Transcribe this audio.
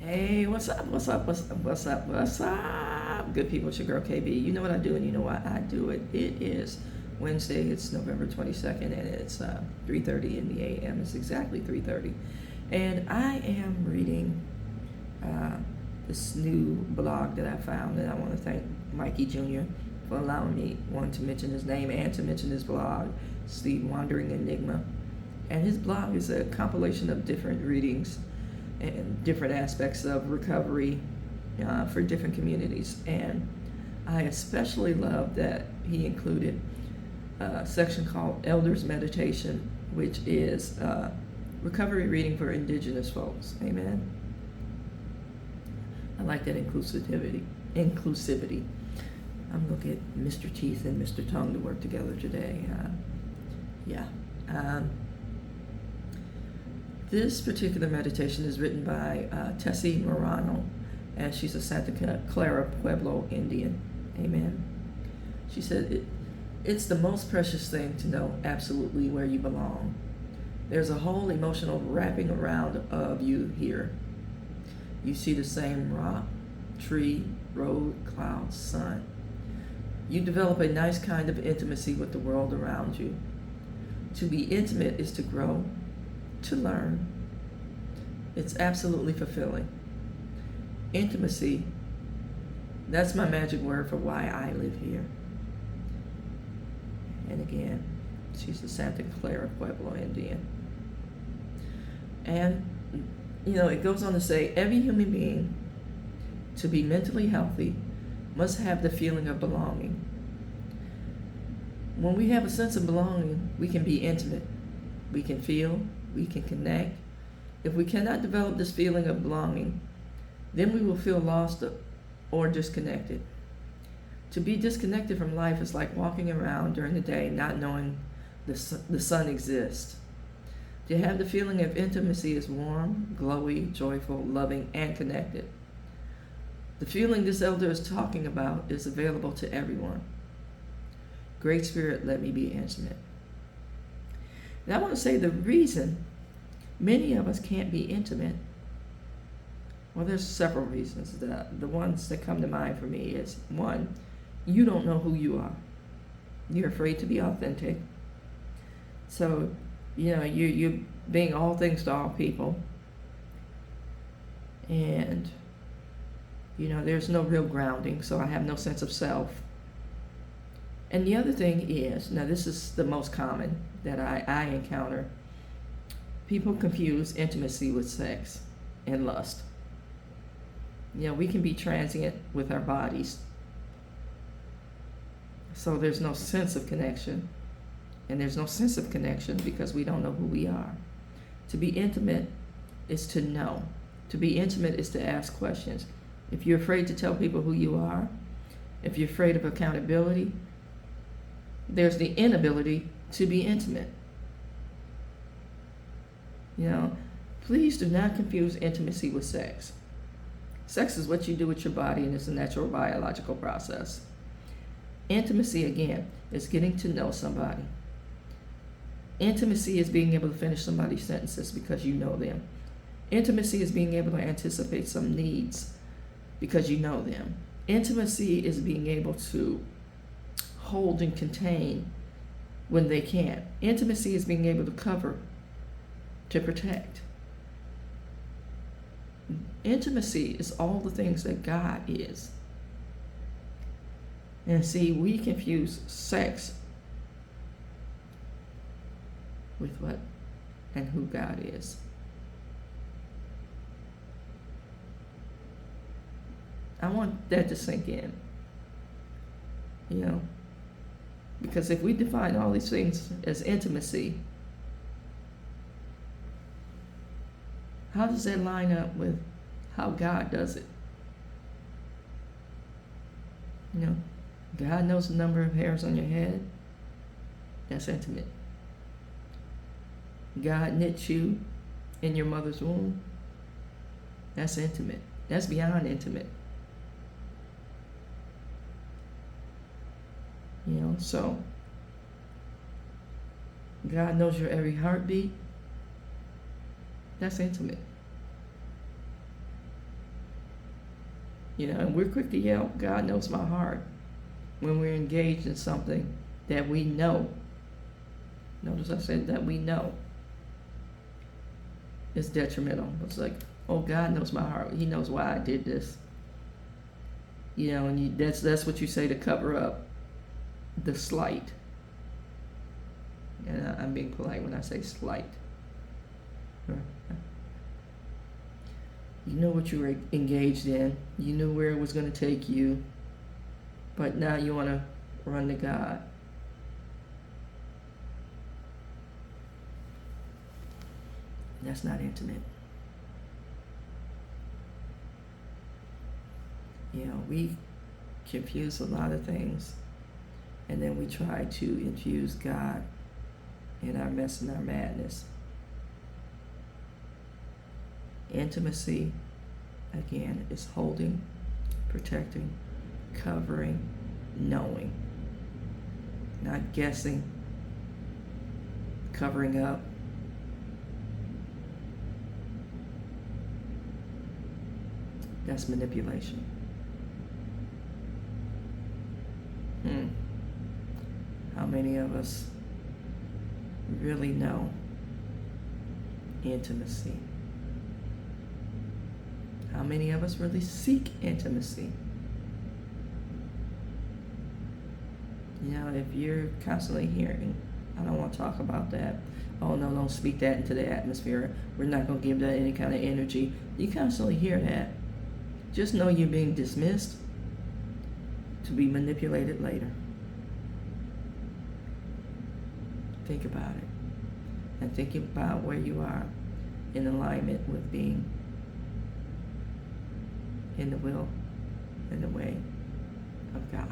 Hey, what's up? What's up? What's up? What's up? What's up? Good people, it's your girl KB. You know what I do and you know why I do it. It is Wednesday, it's November 22nd, and it's 3:30 in the AM. It's exactly 3:30. And I am reading uh, this new blog that I found, and I want to thank Mikey Jr. for allowing me, one, to mention his name and to mention his blog. It's The Wandering Enigma. And his blog is a compilation of different readings and different aspects of recovery for different communities. And I especially love that he included a section called Elders Meditation, which is recovery reading for indigenous folks. Amen. I like that inclusivity. I'm going to get Mr. Teeth and Mr. Tongue to work together today. Yeah. This particular meditation is written by Tessie Morano, and she's a Santa Clara Pueblo Indian. Amen. She said, it's the most precious thing to know absolutely where you belong. There's a whole emotional wrapping around of you here. You see the same rock, tree, road, cloud, sun. You develop a nice kind of intimacy with the world around you. To be intimate is to grow, to learn. It's absolutely fulfilling. Intimacy, that's my magic word for why I live here. And again, she's a Santa Clara Pueblo Indian. And, it goes on to say, every human being, to be mentally healthy, must have the feeling of belonging. When we have a sense of belonging, we can be intimate. We can feel, we can connect. If we cannot develop this feeling of belonging, then we will feel lost or disconnected. To be disconnected from life is like walking around during the day not knowing the sun exists. To have the feeling of intimacy is warm, glowy, joyful, loving, and connected. The feeling this elder is talking about is available to everyone. Great Spirit, let me be intimate. Now I want to say the reason many of us can't be intimate, well, there's several reasons. The ones that come to mind for me is, one, you don't know who you are. You're afraid to be authentic. So, you're being all things to all people. And, there's no real grounding, so I have no sense of self. And the other thing is, now this is the most common that I encounter, people confuse intimacy with sex and lust. We can be transient with our bodies. So there's no sense of connection. And there's no sense of connection because we don't know who we are. To be intimate is to know. To be intimate is to ask questions. If you're afraid to tell people who you are, if you're afraid of accountability, there's the inability to be intimate. Please do not confuse intimacy with sex. Sex is what you do with your body, and it's a natural biological process. Intimacy, again, is getting to know somebody. Intimacy is being able to finish somebody's sentences because you know them. Intimacy is being able to anticipate some needs because you know them. Intimacy is being able to hold and contain when they can't. Intimacy is being able to cover, to protect. Intimacy is all the things that God is. And see, we confuse sex with what and who God is. I want that to sink in. Because if we define all these things as intimacy, how does that line up with how God does it? God knows the number of hairs on your head. That's intimate. God knit you in your mother's womb. That's intimate. That's beyond intimate. So God knows your every heartbeat. That's intimate. And we're quick to yell, God knows my heart, when we're engaged in something that we know. Notice I said that we know is detrimental. It's like, oh, God knows my heart. He knows why I did this. And that's what you say to cover up the slight. And I'm being polite when I say slight. You know what you were engaged in. You knew where it was going to take you. But now you want to run to God. That's not intimate. We confuse a lot of things, and then we try to infuse God in our mess and our madness. Intimacy, again, is holding, protecting, covering, knowing, not guessing, covering up. That's manipulation. How many of us really know intimacy? How many of us really seek intimacy? If you're constantly hearing, I don't want to talk about that. Oh no, don't speak that into the atmosphere. We're not going to give that any kind of energy. You constantly hear that. Just know you're being dismissed to be manipulated later. Think about it. And think about where you are in alignment with being in the will and the way of God.